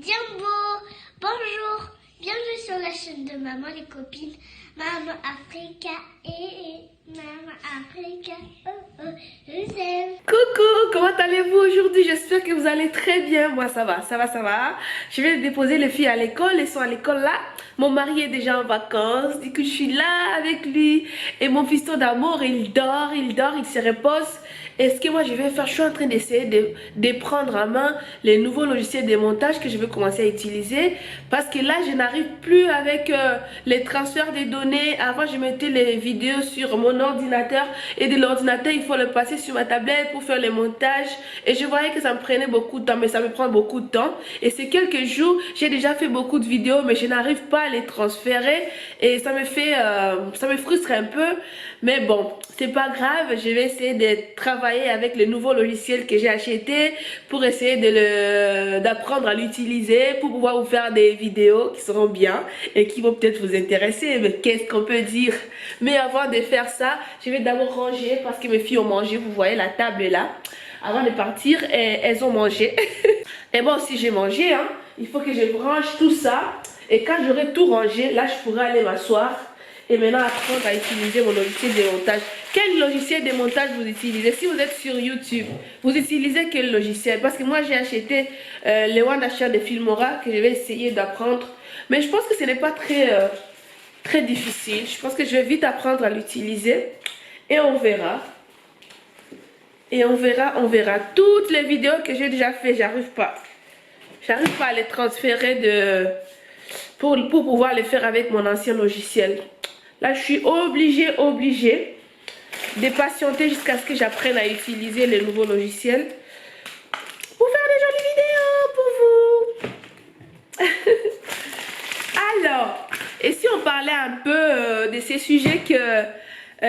Jumbo, bonjour, bienvenue sur la chaîne de Maman les copines, Maman Africa et Maman Africa, oh oh, je vous aime. Coucou, comment allez-vous aujourd'hui? J'espère que vous allez très bien. Moi ça va. Je vais déposer les filles à l'école, elles sont à l'école là. Mon mari est déjà en vacances, du coup je suis là avec lui. Et mon fiston d'amour, il dort, il se repose. Et ce que moi je vais faire, je suis en train d'essayer de prendre en main les nouveaux logiciels de montage que je vais commencer à utiliser. Parce que là je n'arrive plus avec les transferts des données. Avant je mettais les vidéos sur mon ordinateur et de l'ordinateur il faut le passer sur ma tablette pour faire le montage. Et je voyais que ça me prenait beaucoup de temps, mais ça me prend beaucoup de temps. Et ces quelques jours j'ai déjà fait beaucoup de vidéos mais je n'arrive pas à les transférer. Et ça me fait, ça me frustre un peu. Mais bon, c'est pas grave, je vais essayer de travailler avec le nouveau logiciel que j'ai acheté pour essayer d'apprendre à l'utiliser pour pouvoir vous faire des vidéos qui seront bien et qui vont peut-être vous intéresser. Mais qu'est-ce qu'on peut dire? Mais avant de faire ça, je vais d'abord ranger parce que mes filles ont mangé. Vous voyez la table est là. Avant de partir, elles ont mangé. Et moi aussi j'ai mangé, hein. Il faut que je range tout ça. Et quand j'aurai tout rangé, là je pourrai aller m'asseoir. Et maintenant apprendre à utiliser mon logiciel de montage. Quel logiciel de montage vous utilisez? Si vous êtes sur YouTube, vous utilisez quel logiciel? Parce que moi j'ai acheté les Wondershare de Filmora que je vais essayer d'apprendre. Mais je pense que ce n'est pas très difficile. Je pense que je vais vite apprendre à l'utiliser. Et on verra. Et on verra. Toutes les vidéos que j'ai déjà fait, j'arrive pas à les transférer pour pouvoir les faire avec mon ancien logiciel. Là, je suis obligée de patienter jusqu'à ce que j'apprenne à utiliser les nouveaux logiciels pour faire des jolies vidéos pour vous. Alors, et si on parlait un peu de ces sujets que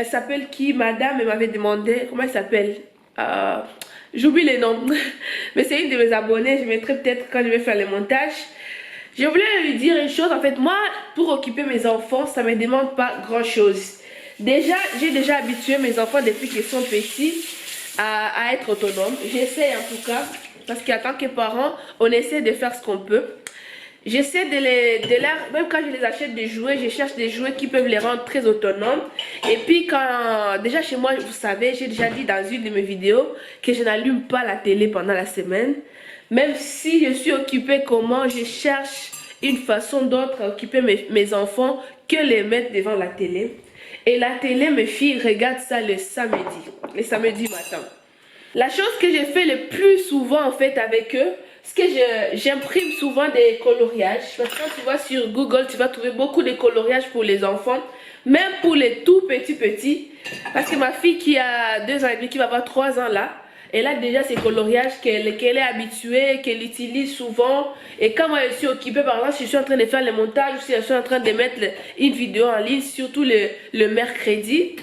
s'appelle qui, madame, elle m'avait demandé, comment elle s'appelle? J'oublie les noms, mais c'est une de mes abonnées, je mettrai peut-être quand je vais faire le montage. Je voulais lui dire une chose, en fait, moi, pour occuper mes enfants, ça ne me demande pas grand-chose. Déjà, j'ai déjà habitué mes enfants depuis qu'ils sont petits à être autonomes. J'essaie en tout cas, parce qu'en tant que parent, on essaie de faire ce qu'on peut. J'essaie même quand je les achète des jouets, je cherche des jouets qui peuvent les rendre très autonomes. Et puis déjà chez moi, vous savez, j'ai déjà dit dans une de mes vidéos que je n'allume pas la télé pendant la semaine. Même si je suis occupée comment, je cherche une façon d'autre à occuper mes enfants que les mettre devant la télé. Et la télé, mes filles regardent ça le samedi matin. La chose que je fais le plus souvent en fait avec eux, c'est que j'imprime souvent des coloriages. Parce que quand tu vas sur Google, tu vas trouver beaucoup de coloriages pour les enfants. Même pour les tout petits. Parce que ma fille qui a 2 ans et demi, qui va avoir 3 ans là, elle a déjà ces coloriages qu'elle est habituée, qu'elle utilise souvent. Et quand moi je suis occupée, par exemple, si je suis en train de faire le montage, ou si je suis en train de mettre une vidéo en ligne, surtout le mercredi,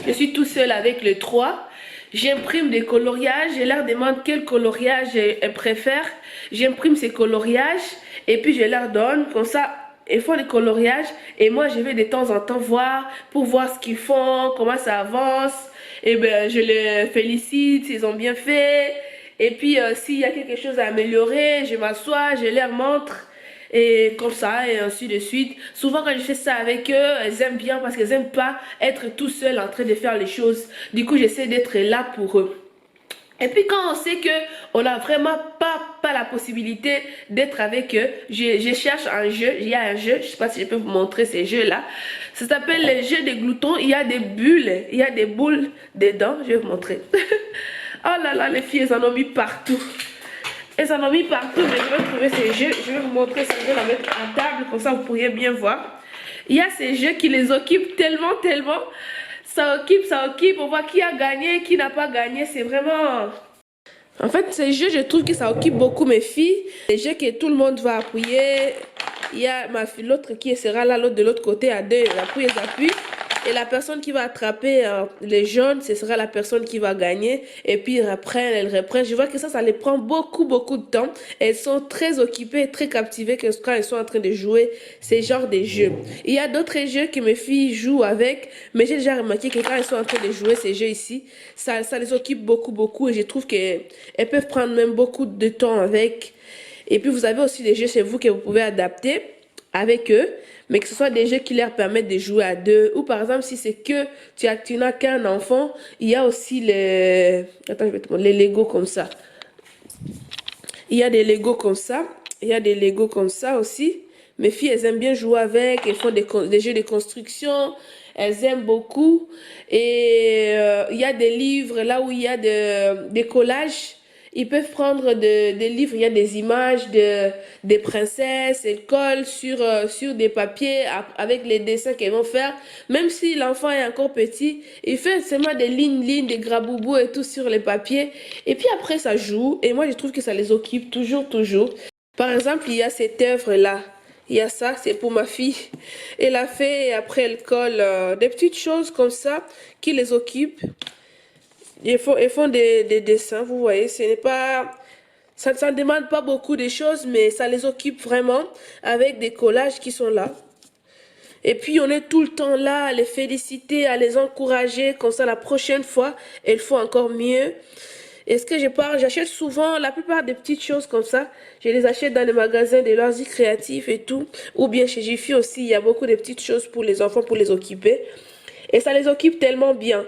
je suis tout seul avec le 3. J'imprime des coloriages, je leur demande quel coloriage elles préfèrent. J'imprime ces coloriages et puis je leur donne, comme ça, ils font les coloriages. Et moi, je vais de temps en temps voir, pour voir ce qu'ils font, comment ça avance. Et ben, je les félicite, ils ont bien fait. Et puis, s'il y a quelque chose à améliorer, je m'assois, je leur montre. Et comme ça, et ainsi de suite. Souvent, quand je fais ça avec eux, elles aiment bien parce qu'elles n'aiment pas être tout seules en train de faire les choses. Du coup, j'essaie d'être là pour eux. Et puis quand on sait que on n'a vraiment pas la possibilité d'être avec eux, je cherche un jeu. Il y a un jeu, je ne sais pas si je peux vous montrer ces jeux-là. Ça s'appelle les jeux des gloutons. Il y a des bulles, il y a des boules dedans. Je vais vous montrer. Oh là là, les filles, elles en ont mis partout. Elles en ont mis partout, mais je vais trouver ces jeux. Je vais vous montrer ça, je vais la mettre à table, comme ça vous pourriez bien voir. Il y a ces jeux qui les occupent tellement. Ça occupe, on voit qui a gagné, qui n'a pas gagné, c'est vraiment... En fait, ces jeux, je trouve que ça occupe beaucoup mes filles. Les jeux que tout le monde va appuyer. Il y a ma fille, l'autre qui sera là, l'autre de l'autre côté, à 2, elle appuie, elle appuie. Et la personne qui va attraper les jaunes, ce sera la personne qui va gagner. Et puis ils reprennent, elles reprennent. Je vois que ça les prend beaucoup de temps. Elles sont très occupées, très captivées quand elles sont en train de jouer ces genres de jeux. Il y a d'autres jeux que mes filles jouent avec. Mais j'ai déjà remarqué que quand elles sont en train de jouer ces jeux ici, ça les occupe beaucoup. Et je trouve qu'elles peuvent prendre même beaucoup de temps avec. Et puis vous avez aussi des jeux chez vous que vous pouvez adapter avec eux, mais que ce soit des jeux qui leur permettent de jouer à deux. Ou par exemple, si c'est que tu n'as qu'un enfant, il y a aussi les... Attends, je vais te montrer les Lego comme ça. Il y a des Lego comme ça. Il y a des Lego comme ça aussi. Mes filles, elles aiment bien jouer avec. Elles font des jeux de construction. Elles aiment beaucoup. Et il y a des livres là où il y a des collages. Ils peuvent prendre des livres, il y a des images des princesses, elles collent sur des papiers avec les dessins qu'elles vont faire. Même si l'enfant est encore petit, il fait seulement des lignes, des graboubous et tout sur les papiers. Et puis après, ça joue. Et moi, je trouve que ça les occupe toujours, toujours. Par exemple, il y a cette œuvre-là. Il y a ça, c'est pour ma fille. Elle a fait, et après elle colle des petites choses comme ça qui les occupent. Ils font des dessins, vous voyez, ce n'est pas... Ça ne demande pas beaucoup de choses, mais ça les occupe vraiment avec des collages qui sont là. Et puis, on est tout le temps là à les féliciter, à les encourager. Comme ça, la prochaine fois, elles font encore mieux. Et ce que j'achète souvent, la plupart des petites choses comme ça, je les achète dans les magasins de loisirs créatifs et tout. Ou bien chez Jiffy aussi, il y a beaucoup de petites choses pour les enfants, pour les occuper. Et ça les occupe tellement bien.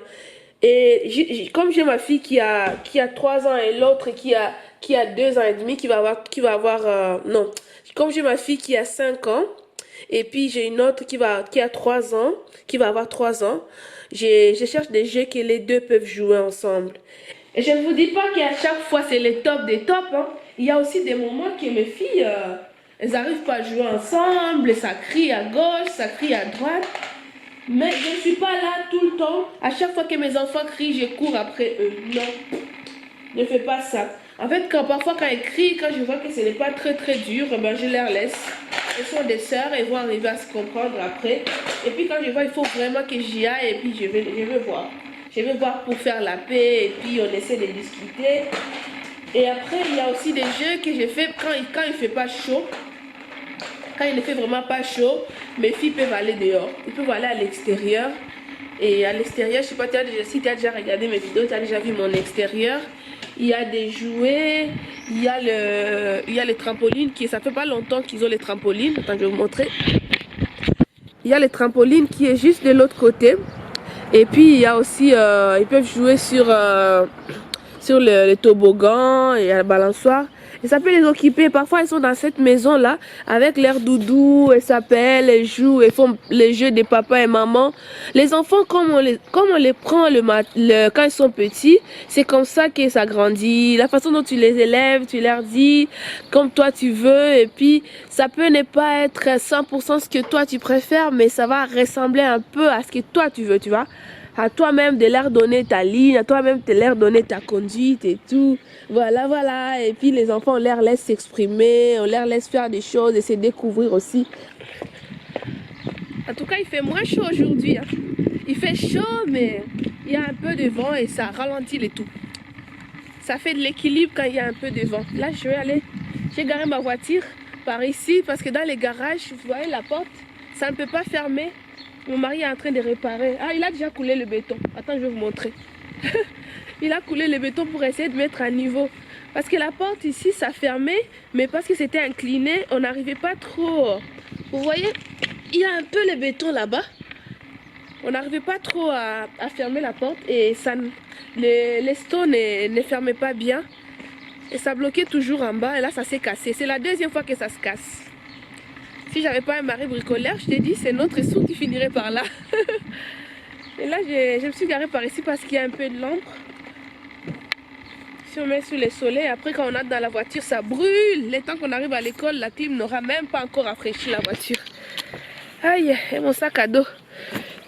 Et comme j'ai ma fille qui a 3 ans et l'autre qui a 2 ans et demi, non. Comme j'ai ma fille qui a 5 ans, et puis j'ai une autre qui a 3 ans, qui va avoir 3 ans, je cherche des jeux que les deux peuvent jouer ensemble. Et je ne vous dis pas qu'à chaque fois c'est les tops des tops, hein. Il y a aussi des moments que mes filles, elles n'arrivent pas à jouer ensemble, ça crie à gauche, ça crie à droite. Mais je ne suis pas là tout le temps. À chaque fois que mes enfants crient, je cours après eux. Non, ne fais pas ça. En fait, parfois quand elles crient, quand je vois que ce n'est pas très très dur, ben je leur laisse. Elles sont des sœurs, elles vont arriver à se comprendre après. Et puis quand je vois, il faut vraiment que j'y aille et puis je vais voir. Je vais voir pour faire la paix et puis on essaie de discuter. Et après, il y a aussi des jeux que je fais quand il ne fait pas chaud. Quand il ne fait vraiment pas chaud, mes filles peuvent aller dehors. Ils peuvent aller à l'extérieur. Et à l'extérieur, je sais pas si tu as déjà regardé mes vidéos, tu as déjà vu mon extérieur. Il y a des jouets, il y a les trampolines, ça fait pas longtemps qu'ils ont les trampolines. Attends, je vais vous montrer. Il y a les trampolines qui est juste de l'autre côté. Et puis il y a aussi, ils peuvent jouer sur le toboggan et la balançoire. Et ça peut les occuper. Parfois, ils sont dans cette maison-là avec leur doudou. Elles s'appellent, elles jouent, elles font les jeux des papas et maman. Les enfants, comme on les prend quand ils sont petits, c'est comme ça que ça grandit. La façon dont tu les élèves, tu leur dis comme toi tu veux. Et puis, ça peut ne pas être 100% ce que toi tu préfères, mais ça va ressembler un peu à ce que toi tu veux, tu vois. À toi-même de leur donner ta ligne, à toi-même de leur donner ta conduite et tout. Voilà, voilà. Et puis les enfants, on leur laisse s'exprimer, on leur laisse faire des choses et se découvrir aussi. En tout cas, il fait moins chaud aujourd'hui, hein. Il fait chaud, mais il y a un peu de vent et ça ralentit le tout. Ça fait de l'équilibre quand il y a un peu de vent. Là, j'ai garé ma voiture par ici parce que dans les garages, vous voyez la porte, ça ne peut pas fermer. Mon mari est en train de réparer. Ah, il a déjà coulé le béton. Attends, je vais vous montrer. Il a coulé le béton pour essayer de mettre à niveau. Parce que la porte ici, ça fermait, mais parce que c'était incliné, on n'arrivait pas trop. Vous voyez, il y a un peu le béton là-bas. On n'arrivait pas trop à fermer la porte et les stones ne fermaient pas bien. Et ça bloquait toujours en bas et là, ça s'est cassé. C'est la deuxième fois que ça se casse. Si j'avais pas un mari bricoleur, je t'ai dit, c'est notre sou qui finirait par là. Et là, je me suis garée par ici parce qu'il y a un peu de l'ombre. Si on met sous le soleil, après quand on entre dans la voiture, ça brûle. Le temps qu'on arrive à l'école, la clim n'aura même pas encore rafraîchi la voiture. Aïe, et mon sac à dos.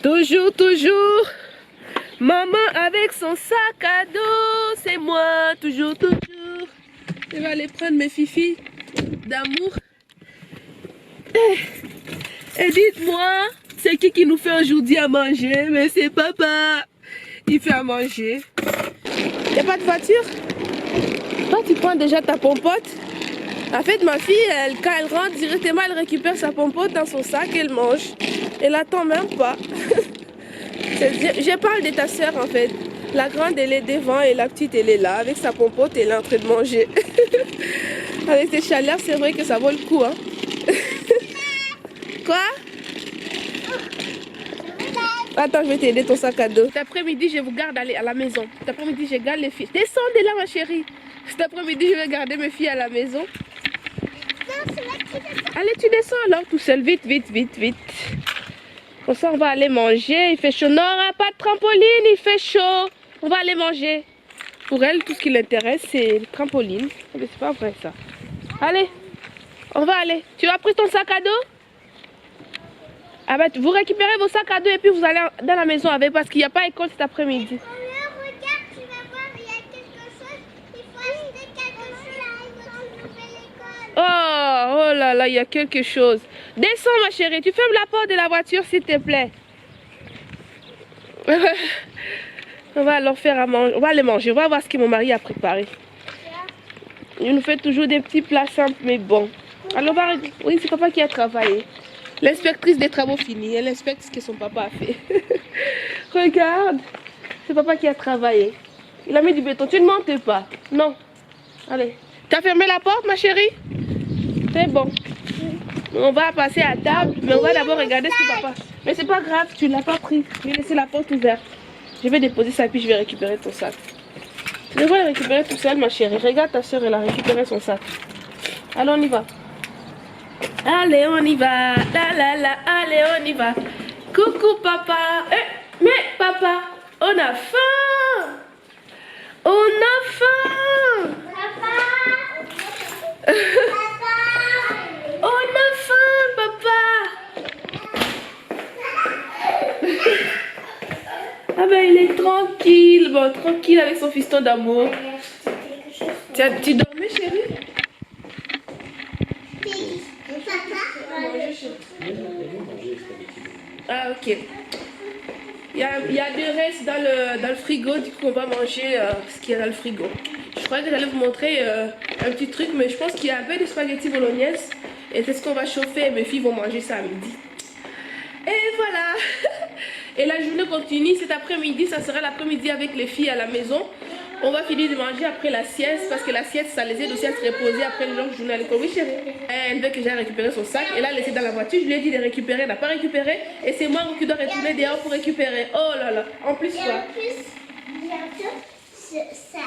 Toujours, toujours. Maman avec son sac à dos, c'est moi, toujours, toujours. Je vais aller prendre mes fifis d'amour. Et dites-moi, c'est qui nous fait aujourd'hui à manger? Mais c'est papa. Il fait à manger. Il n'y a pas de voiture? Toi, tu prends déjà ta pompote. En fait, ma fille, quand elle rentre, directement, elle récupère sa pompote dans son sac et elle mange. Elle attend même pas. Je parle de ta soeur, en fait. La grande, elle est devant et la petite, elle est là avec sa pompote et elle est en train de manger. Avec ces chaleurs, c'est vrai que ça vaut le coup. Hein. Quoi? Attends, je vais t'aider ton sac à dos. Cet après-midi, je vous garde aller à la maison. Cet après-midi, je garde les filles. Descendez là, ma chérie. Cet après-midi, je vais garder mes filles à la maison. Allez, tu descends alors tout seul. Vite, vite, vite, vite. Comme ça, on va aller manger. Il fait chaud. Non, pas de trampoline, il fait chaud. On va aller manger. Pour elle, tout ce qui l'intéresse, c'est le trampoline. Mais c'est pas vrai, ça. Allez, on va aller. Tu as pris ton sac à dos? Ah bah, vous récupérez vos sacs à dos et puis vous allez dans la maison avec parce qu'il n'y a pas école cet après-midi. Regarde, tu vas voir, il y a quelque chose. Il faut acheter quelque chose pour l'école. Oh là là, il y a quelque chose. Descends ma chérie, tu fermes la porte de la voiture s'il te plaît. On va alors faire à manger, on va aller manger, on va voir ce que mon mari a préparé. Il nous fait toujours des petits plats simples mais bons. Alors oui, c'est papa qui a travaillé. L'inspectrice des travaux finis, elle inspecte ce que son papa a fait. Regarde, c'est papa qui a travaillé. Il a mis du béton, tu ne mentes pas. Non. Allez, tu as fermé la porte ma chérie? C'est bon. On va passer à table, mais on va d'abord regarder ce que papa... Mais c'est pas grave, tu ne l'as pas pris. Je vais laisser la porte ouverte. Je vais déposer ça et puis je vais récupérer ton sac. Tu devrais le récupérer tout seul ma chérie. Regarde ta soeur, elle a récupéré son sac. Allez, on y va. Allez, on y va. La la la, allez, on y va. Coucou papa. Mais papa, on a faim. On a faim. Papa. On a faim, papa. Ah ben il est tranquille, bon, tranquille avec son fiston d'amour. Tu dormais chérie? Ah ok. Il y a des restes dans le frigo, du coup on va manger ce qu'il y a dans le frigo. Je croyais que j'allais vous montrer un petit truc, mais je pense qu'il y a un peu de spaghetti bolognaise. Et c'est ce qu'on va chauffer et mes filles vont manger ça à midi. Et voilà. Et la journée continue, cet après-midi, ça sera l'après-midi avec les filles à la maison. On va finir de manger après la sieste, parce que la sieste, ça les aide aussi à se reposer après une longue journée à l'école. Oui chérie. Elle veut que j'aille récupérer son sac, elle l'a laissé dans la voiture, je lui ai dit de récupérer, elle n'a pas récupéré. Et c'est moi qui dois retourner dehors pour récupérer. Oh là là, en plus quoi. Et en plus, bientôt, ça.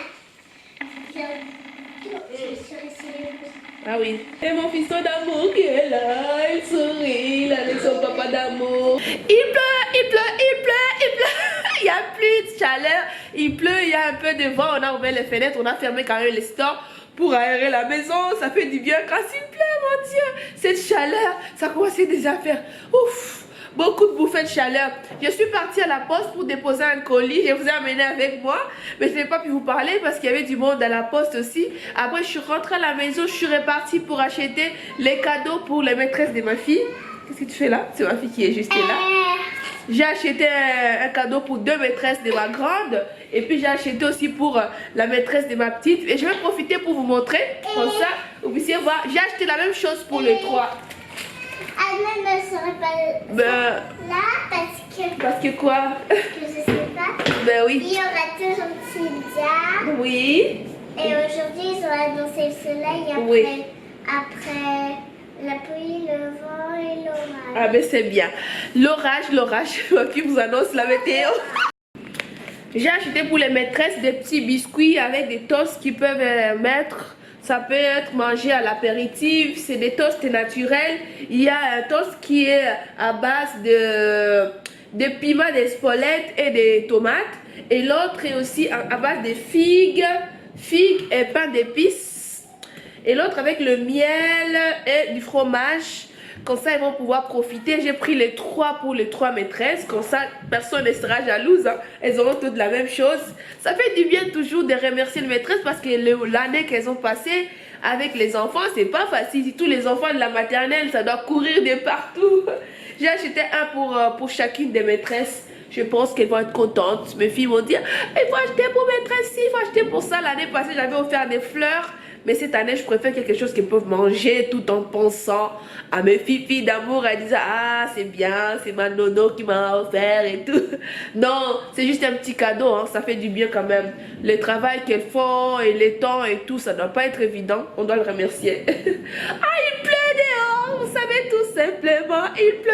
Ah oui. Et mon fiston d'amour qui est là, il sourit là, avec son papa d'amour. Il pleut, il pleut, il pleut, il pleut. Il n'y a plus de chaleur, il pleut, il y a un peu de vent. On a ouvert les fenêtres, on a fermé quand même les stores pour aérer la maison. Ça fait du bien quand il pleut, mon Dieu. Cette chaleur, ça commençait déjà à faire ouf. Beaucoup de bouffées de chaleur. Je suis partie à la poste pour déposer un colis. Je vous ai amené avec moi. Mais je n'ai pas pu vous parler parce qu'il y avait du monde à la poste aussi. Après, je suis rentrée à la maison. Je suis repartie pour acheter les cadeaux pour les maîtresses de ma fille. Qu'est-ce que tu fais là? C'est ma fille qui est juste là. J'ai acheté un cadeau pour 2 maîtresses de ma grande. Et puis j'ai acheté aussi pour la maîtresse de ma petite. Et je vais profiter pour vous montrer. Comme ça, vous puissiez voir. J'ai acheté la même chose pour les 3. Anna ne serait pas là Parce que quoi? que je sais pas. Ben oui. Il y aura toujours Tilda. Oui. Et aujourd'hui, ils ont annoncé le soleil après, Oui. après la pluie, le vent et l'orage. Ah ben c'est bien. L'orage. Qui vous annonce la météo. J'ai acheté pour les maîtresses des petits biscuits avec des toasts qui peuvent mettre. Ça peut être mangé à l'apéritif, c'est des toasts naturels. Il y a un toast qui est à base de piment d'Espelette et de tomates. Et l'autre est aussi à base de figues et pain d'épices. Et l'autre avec le miel et du fromage. Comme ça, ils vont pouvoir profiter. J'ai pris les 3 pour les 3 maîtresses. Comme ça, personne ne sera jalouse. Hein. Elles auront toutes la même chose. Ça fait du bien toujours de remercier les maîtresses parce que l'année qu'elles ont passée avec les enfants, c'est pas facile. Tous les enfants de la maternelle, ça doit courir de partout. J'ai acheté un pour chacune des maîtresses. Je pense qu'elles vont être contentes. Mes filles vont dire, il faut acheter pour maîtresse ci, il faut acheter pour ça. L'année passée, j'avais offert des fleurs Mais cette année, je préfère quelque chose qu'ils peuvent manger tout en pensant à mes filles d'amour, en disant ah c'est bien, c'est ma nono qui m'a offert et tout. Non, c'est juste un petit cadeau, hein, ça fait du bien quand même. Le travail qu'elles font et les temps et tout, ça doit pas être évident, on doit le remercier. Ah, il pleut dehors, vous savez tout simplement, il pleut.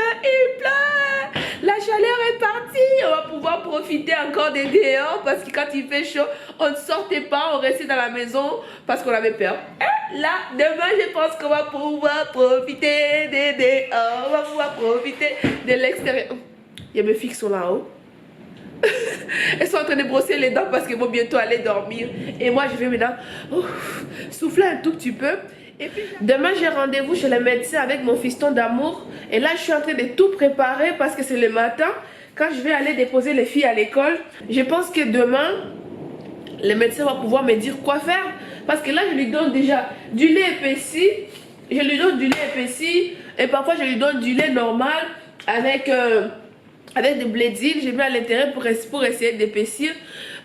La chaleur est partie, on va pouvoir profiter encore des dehors parce que quand il fait chaud, on ne sortait pas, on restait dans la maison parce qu'on avait peur. Et là, demain, je pense qu'on va pouvoir profiter des dehors, on va pouvoir profiter de l'extérieur. Il y a mes filles qui sont là-haut. Elles sont en train de brosser les dents parce qu'elles vont bientôt aller dormir. Et moi, je vais maintenant souffler un tout petit peu. Et puis, demain, j'ai rendez-vous chez le médecin avec mon fiston d'amour. Et là, je suis en train de tout préparer parce que c'est le matin. Quand je vais aller déposer les filles à l'école, je pense que demain, le médecin va pouvoir me dire quoi faire. Parce que là, je lui donne déjà du lait épaissi. Je lui donne du lait épaissi. Et parfois, je lui donne du lait normal avec des blés d'île. J'ai mis à l'intérieur pour essayer d'épaissir.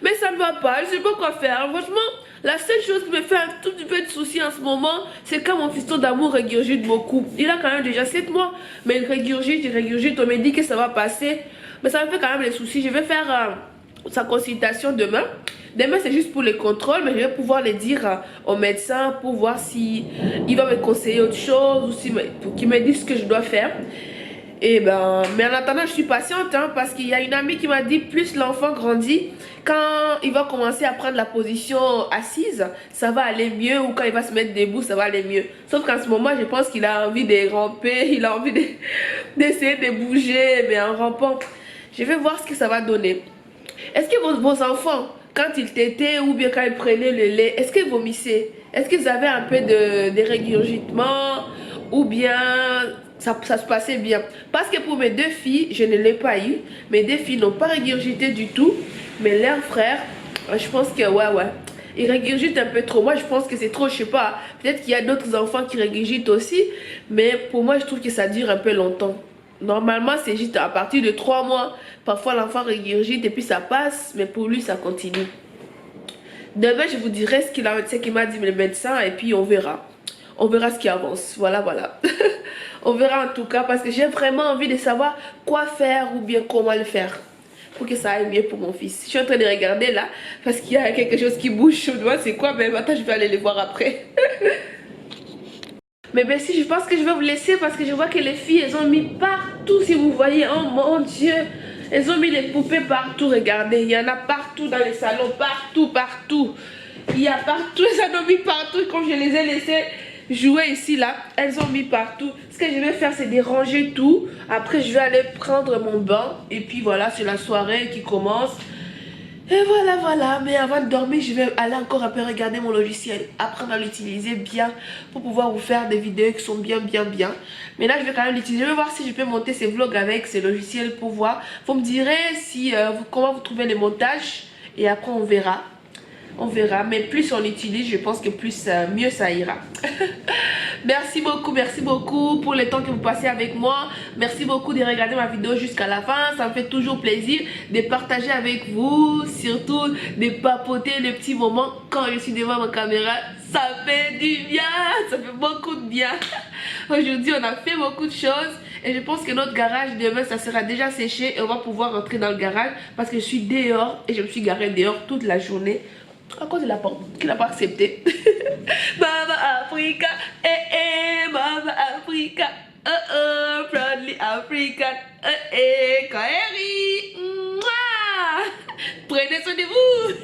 Mais ça ne va pas. Je ne sais pas quoi faire. Franchement, la seule chose qui me fait un tout petit peu de souci en ce moment, c'est quand mon fiston d'amour régurgite beaucoup. Il a quand même déjà 7 mois. Mais il régurgite. On me dit que ça va passer. Mais ça me fait quand même des soucis. Je vais faire sa consultation demain. Demain, c'est juste pour les contrôles, mais je vais pouvoir les dire au médecin pour voir si il va me conseiller autre chose ou si, pour qu'il me dise ce que je dois faire. Et ben, mais en attendant, je suis patiente hein, parce qu'il y a une amie qui m'a dit plus l'enfant grandit, quand il va commencer à prendre la position assise, ça va aller mieux, ou quand il va se mettre debout, ça va aller mieux. Sauf qu'en ce moment, je pense qu'il a envie de ramper, il a envie d'essayer de bouger, mais en rampant. Je vais voir ce que ça va donner. Est-ce que vos enfants, quand ils tétaient ou bien quand ils prenaient le lait, est-ce qu'ils vomissaient? Est-ce qu'ils avaient un peu de régurgitement ou bien ça se passait bien? Parce que pour mes 2 filles, je ne l'ai pas eu. Mes 2 filles n'ont pas régurgité du tout. Mais leur frère, je pense que ouais. Il régurgite un peu trop. Moi, je pense que c'est trop, je sais pas. Peut-être qu'il y a d'autres enfants qui régurgitent aussi. Mais pour moi, je trouve que ça dure un peu longtemps. Normalement, c'est juste à partir de 3 mois. Parfois, l'enfant régurgite et puis ça passe. Mais pour lui, ça continue. Demain, je vous dirai ce qu'il m'a dit le médecin. Et puis, on verra. On verra ce qui avance. Voilà. On verra en tout cas. Parce que j'ai vraiment envie de savoir quoi faire ou bien comment le faire. Pour que ça aille mieux pour mon fils. Je suis en train de regarder là. Parce qu'il y a quelque chose qui bouge. Je vois c'est quoi. Mais attends, je vais aller les voir après. Mais bien si, je pense que je vais vous laisser parce que je vois que les filles, elles ont mis partout, si vous voyez, oh mon Dieu. Elles ont mis les poupées partout, regardez, il y en a partout dans les salons, partout. Il y a partout, elles en ont mis partout, comme je les ai laissées jouer ici, là, elles ont mis partout. Ce que je vais faire, c'est de ranger tout. Après, je vais aller prendre mon bain. Et puis voilà, c'est la soirée qui commence. Et voilà, mais avant de dormir, je vais aller encore un peu regarder mon logiciel, apprendre à l'utiliser bien pour pouvoir vous faire des vidéos qui sont bien. Mais là, je vais quand même l'utiliser, je vais voir si je peux monter ces vlogs avec ces logiciels pour voir. Vous me direz si, comment vous trouvez les montages et après on verra. On verra, mais plus on utilise, je pense que plus mieux ça ira. Merci beaucoup pour le temps que vous passez avec moi. Merci beaucoup de regarder ma vidéo jusqu'à la fin. Ça me fait toujours plaisir de partager avec vous. Surtout de papoter les petits moments quand je suis devant ma caméra. Ça fait du bien, ça fait beaucoup de bien. Aujourd'hui, on a fait beaucoup de choses. Et je pense que notre garage demain, ça sera déjà séché. Et on va pouvoir rentrer dans le garage parce que je suis dehors. Et je me suis garée dehors toute la journée. À cause de la porte qui n'a pas accepté. Mama Africa, Mama Africa, proudly African, Kaeri. Prenez soin de vous.